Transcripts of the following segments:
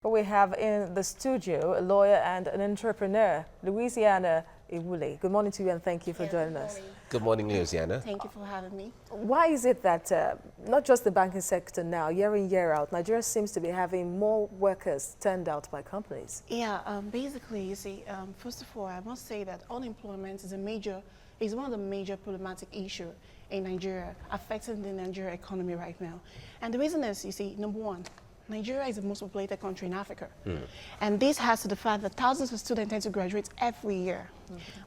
We have in the studio a lawyer and an entrepreneur, Louisiana Iwule. Good morning to you and thank you for joining us. Good morning, Louisiana. Thank you for having me. Why is it that not just the banking sector now, year in, year out, Nigeria seems to be having more workers turned out by companies? Yeah, basically, you see, first of all, I must say that unemployment is one of the major problematic issues in Nigeria, affecting the Nigeria economy right now. And the reason is, you see, number one, Nigeria is the most populated country in Africa. And this has to the fact that thousands of students tend to graduate every year.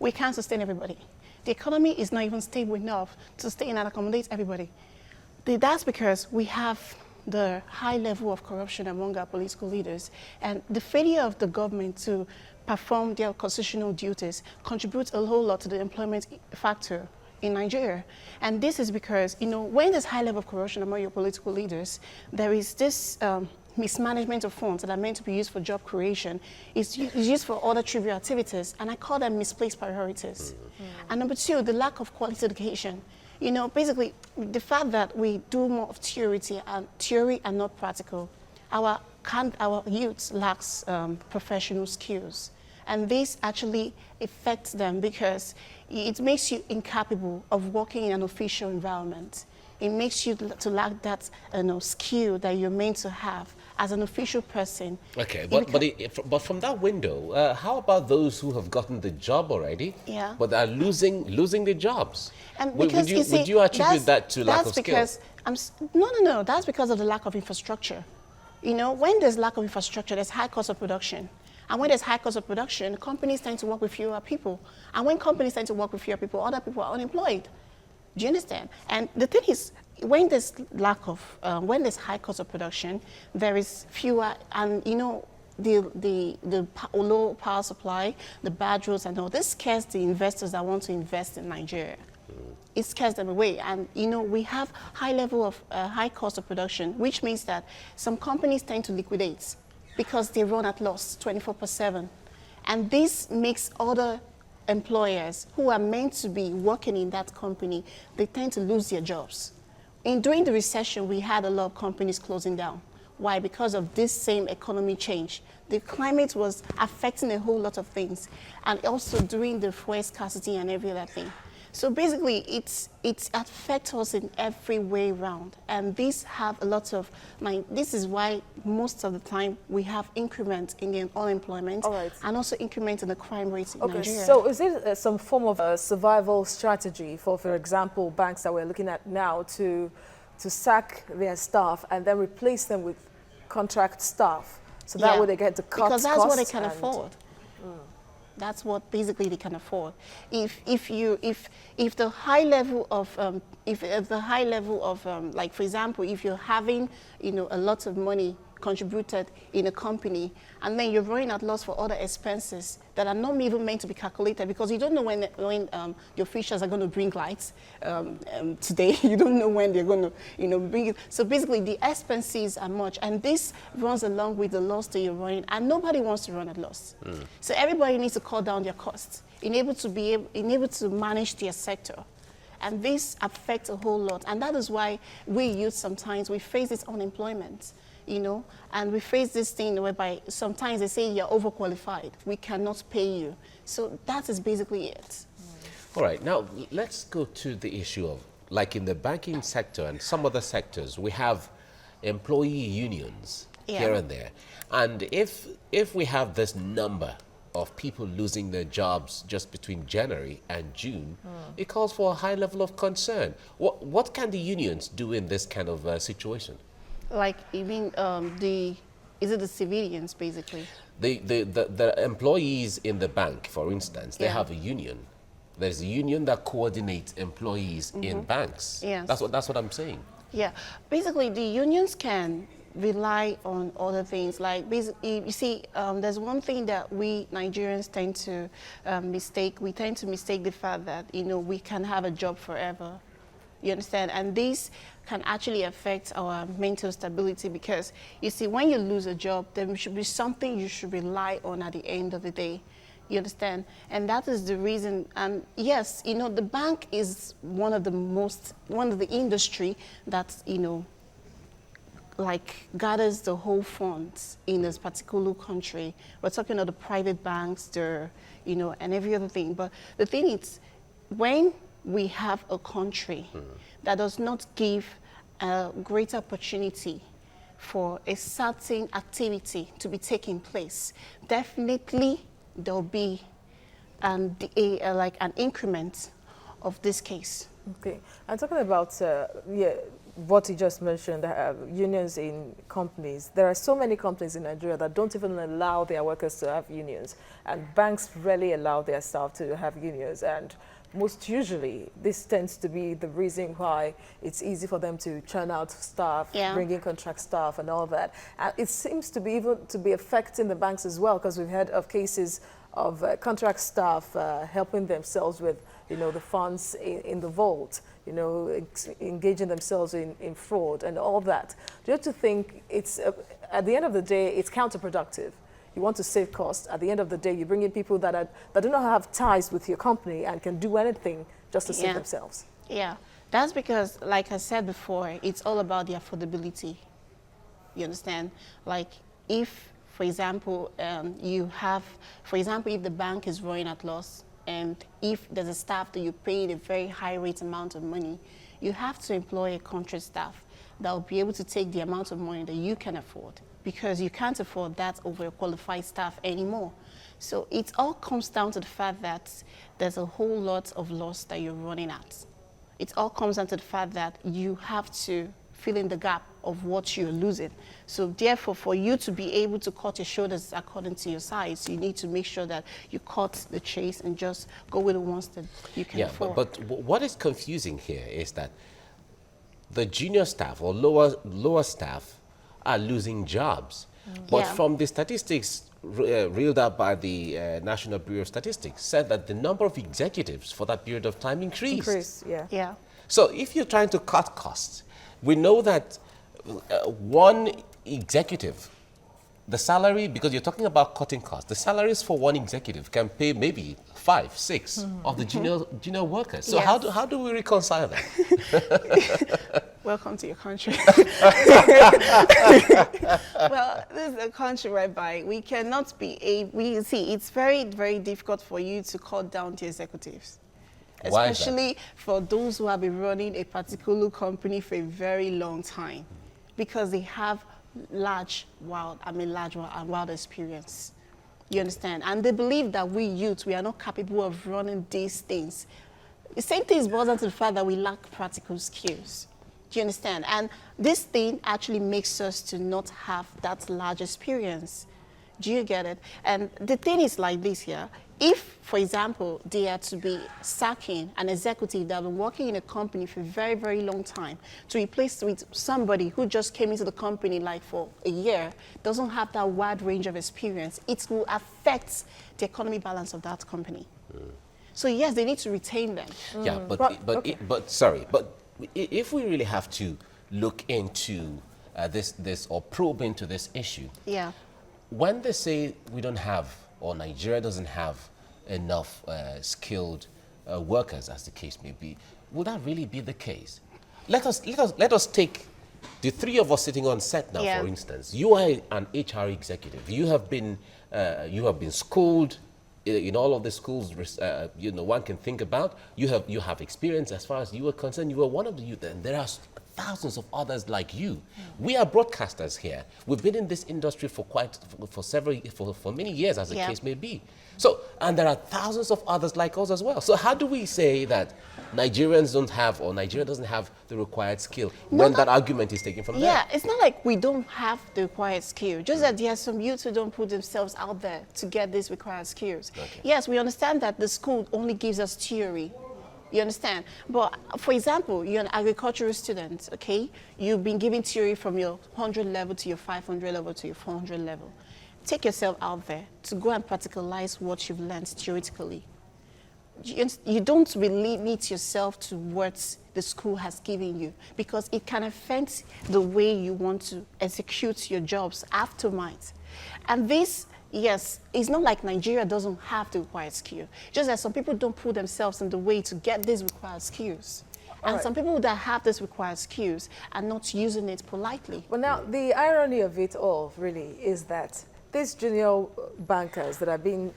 We can't sustain everybody. The economy is not even stable enough to sustain and accommodate everybody. That's because we have the high level of corruption among our political leaders, and the failure of the government to perform their constitutional duties contributes a whole lot to the employment factor in Nigeria. And this is because, you know, when there's high level of corruption among your political leaders, there is this mismanagement of funds that are meant to be used for job creation. It's used for other trivial activities, and I call them misplaced priorities. And number two, the lack of quality education. You know, basically, the fact that we do more of theory and not practical. Our youth lacks professional skills. And this actually affects them because it makes you incapable of working in an official environment. It makes you to lack that skill that you're meant to have as an official person. Okay, but from that window, how about those who have gotten the job already, yeah, but are losing their jobs? And because would you attribute that to lack of skill? No, that's because of the lack of infrastructure. You know, when there's lack of infrastructure, there's high cost of production. And when there's high cost of production, companies tend to work with fewer people. And when companies tend to work with fewer people, other people are unemployed. Do you understand? And the thing is, when there's when there's high cost of production, there is fewer, and you know, the low power supply, the bad roads, and all this scares the investors that want to invest in Nigeria. It scares them away, and you know, we have high cost of production, which means that some companies tend to liquidate because they run at loss 24/7, and this makes other employers who are meant to be working in that company, they tend to lose their jobs. During the recession, we had a lot of companies closing down. Why? Because of this same economy change. The climate was affecting a whole lot of things, and also during the fuel scarcity and every other thing. So basically, it affects us in every way round, and this is why most of the time we have increment in the unemployment, and also increment in the crime rate in Nigeria. So is it some form of a survival strategy for example, banks that we're looking at now to sack their staff and then replace them with contract staff, so that way they get to cut costs? Because that's what they can afford. That's what basically they can afford. If the high level of like, for example, if you're having a lot of money contributed in a company, and then you're running at loss for other expenses that are not even meant to be calculated, because you don't know when your officials are going to bring lights today. You don't know when they're going to bring it. So basically, the expenses are much, and this runs along with the loss that you're running, and nobody wants to run at loss. So everybody needs to cut down their costs in able to manage their sector. And this affects a whole lot, and that is why we youth sometimes we face this unemployment. And we face this thing whereby sometimes they say you're overqualified, we cannot pay you. So that is basically it. All right, now let's go to the issue of, like in the banking sector and some other sectors, we have employee unions here and there. And if we have this number of people losing their jobs just between January and June, it calls for a high level of concern. What can the unions do in this kind of situation? Like, you mean is it the civilians, basically? The employees in the bank, for instance, they have a union. There's a union that coordinates employees in banks. Yes. That's what I'm saying. Yeah, basically the unions can rely on other things. Like, basically, you see, there's one thing that we Nigerians tend to mistake. We tend to mistake the fact that we can have a job forever. You understand? And this can actually affect our mental stability, because you see, when you lose a job, there should be something you should rely on at the end of the day. You understand? And that is the reason. And yes, the bank is one of the industry that like gathers the whole funds in this particular country. We're talking about the private banks, and every other thing. But the thing is, when we have a country that does not give a great opportunity for a certain activity to be taking place, definitely there'll be like an increment of this case. Okay, I'm talking about what you just mentioned, unions in companies. There are so many companies in Nigeria that don't even allow their workers to have unions, and banks rarely allow their staff to have unions. And most usually, this tends to be the reason why it's easy for them to churn out staff, bring in contract staff, and all that. And it seems to be even to be affecting the banks as well, because we've heard of cases of contract staff helping themselves with, the funds in the vault, engaging themselves in fraud and all that. Do you have to think it's, at the end of the day, it's counterproductive? You want to save costs. At the end of the day, you bring in people that do not have ties with your company and can do anything just to save themselves. Yeah, that's because, like I said before, it's all about the affordability. You understand? Like, if, for example, if the bank is running at loss, and if there's a staff that you pay a very high rate amount of money, you have to employ a contract staff that will be able to take the amount of money that you can afford, because you can't afford that over qualified staff anymore. So it all comes down to the fact that there's a whole lot of loss that you're running at. It all comes down to the fact that you have to fill in the gap of what you're losing. So therefore, for you to be able to cut your shoulders according to your size, you need to make sure that you cut the chase and just go with the ones that you can afford. But what is confusing here is that the junior staff or lower staff are losing jobs. But from the statistics reeled out by the National Bureau of Statistics said that the number of executives for that period of time increased. Yeah. So if you're trying to cut costs, we know that one executive, the salary, because you're talking about cutting costs, the salaries for one executive can pay maybe 5, 6 of the junior workers. So how do we reconcile that? Welcome to your country. Well, this is a country whereby we cannot be it's very, very difficult for you to cut down the executives. Especially for those who have been running a particular company for a very long time, because they have large and wild experience. You understand? And they believe that we youth, we are not capable of running these things. The same thing is boils down to the fact that we lack practical skills. Do you understand? And this thing actually makes us to not have that large experience. Do you get it? And the thing is like this here. If, for example, they are to be sacking an executive that has been working in a company for a very, very long time to replace with somebody who just came into the company like for a year, doesn't have that wide range of experience, it will affect the economy balance of that company. So yes, they need to retain them. Yeah, but if we really have to look into this or probe into this issue, when they say we don't have, or Nigeria doesn't have enough skilled workers, as the case may be, will that really be the case? Let us take the three of us sitting on set now, for instance. You are an HR executive. You have been schooled in all of the schools one can think about. You have experience. As far as you are concerned, you are one of the youth, and there are thousands of others like you. We are broadcasters here. We've been in this industry for many years, as the case may be. So, and there are thousands of others like us as well. So how do we say that Nigerians don't have, or Nigeria doesn't have the required skill when that argument is taken from there? Yeah, it's not like we don't have the required skill, just that there are some youths who don't put themselves out there to get these required skills. Okay. Yes, we understand that the school only gives us theory. You understand? But for example, you're an agricultural student, okay? You've been given theory from your 100 level to your 500 level to your 400 level. Take yourself out there to go and practicalize what you've learned theoretically. You don't really limit yourself to what the school has given you, because it can affect the way you want to execute your jobs afterwards. And this, yes, it's not like Nigeria doesn't have the required skill. Just that some people don't put themselves in the way to get these required skills. And some people that have this required skills are not using it politely. Well, now, the irony of it all really is that these junior bankers that are being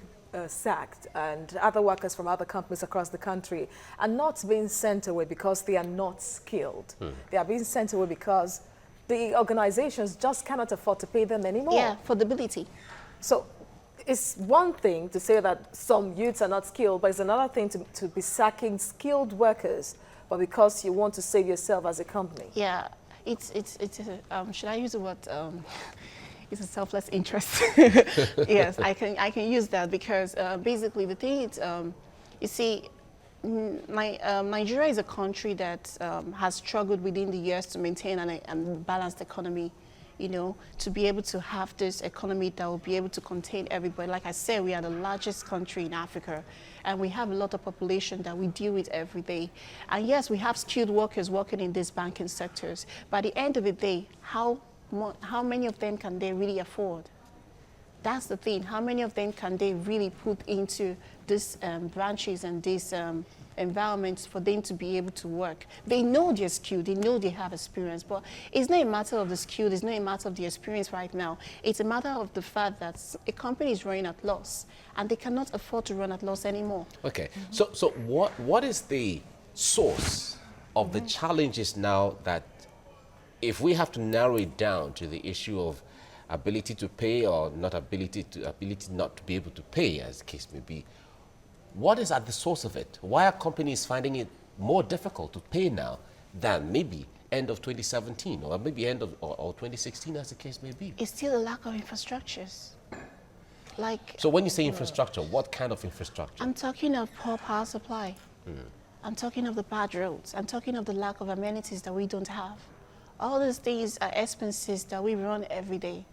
sacked and other workers from other companies across the country are not being sent away because they are not skilled. They are being sent away because the organizations just cannot afford to pay them anymore. Yeah, affordability. So it's one thing to say that some youths are not skilled, but it's another thing to be sacking skilled workers, but because you want to save yourself as a company. Yeah, it's should I use the word, it's a selfless interest. Yes, I can use that because basically the thing is, you see, Nigeria is a country that has struggled within the years to maintain a balanced economy, you know, to be able to have this economy that will be able to contain everybody. Like I said, we are the largest country in Africa, and we have a lot of population that we deal with every day. And yes, we have skilled workers working in these banking sectors, but at the end of the day, how many of them can they really afford? That's the thing. How many of them can they really put into these branches and these environments for them to be able to work? They know they're skilled, they know they have experience, but it's not a matter of the skill, it's not a matter of the experience right now. It's a matter of the fact that a company is running at loss and they cannot afford to run at loss anymore. Okay, so what is the source of the challenges now that, if we have to narrow it down to the issue of ability to pay or not ability not to be able to pay, as the case may be, what is at the source of it? Why are companies finding it more difficult to pay now than maybe end of 2017 or maybe end of or 2016, as the case may be? It's still a lack of infrastructures. So when you say infrastructure, what kind of infrastructure? I'm talking of poor power supply. I'm talking of the bad roads. I'm talking of the lack of amenities that we don't have. All these things are expenses that we run every day.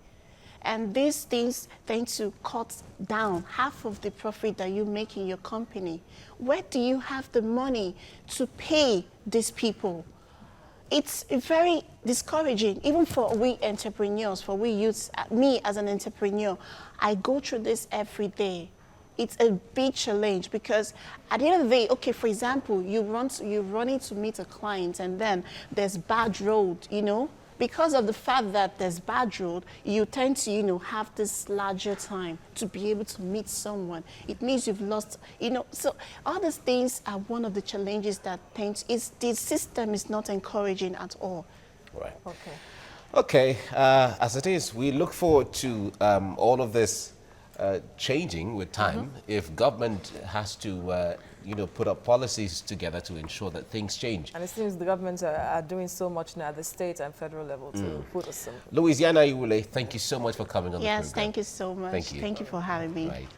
And these things tend to cut down half of the profit that you make in your company. Where do you have the money to pay these people? It's very discouraging, even for we entrepreneurs, for we youths. Me as an entrepreneur, I go through this every day. It's a big challenge because at the end of the day, okay, for example, you're running to meet a client and then there's bad road, you know. Because of the fact that there's bad road, you tend to, you know, have this larger time to be able to meet someone. It means you've lost, you know. So all these things are one of the challenges that the system is not encouraging at all. Right. Okay. Okay. As it is, we look forward to all of this changing with time. If government has to, you know, put up policies together to ensure that things change. And it seems the governments are doing so much now at the state and federal level to put us some. Louisiana Iwule, thank you so much for coming on the program. Yes, thank you so much. Thank you. Thank you for having me. Right.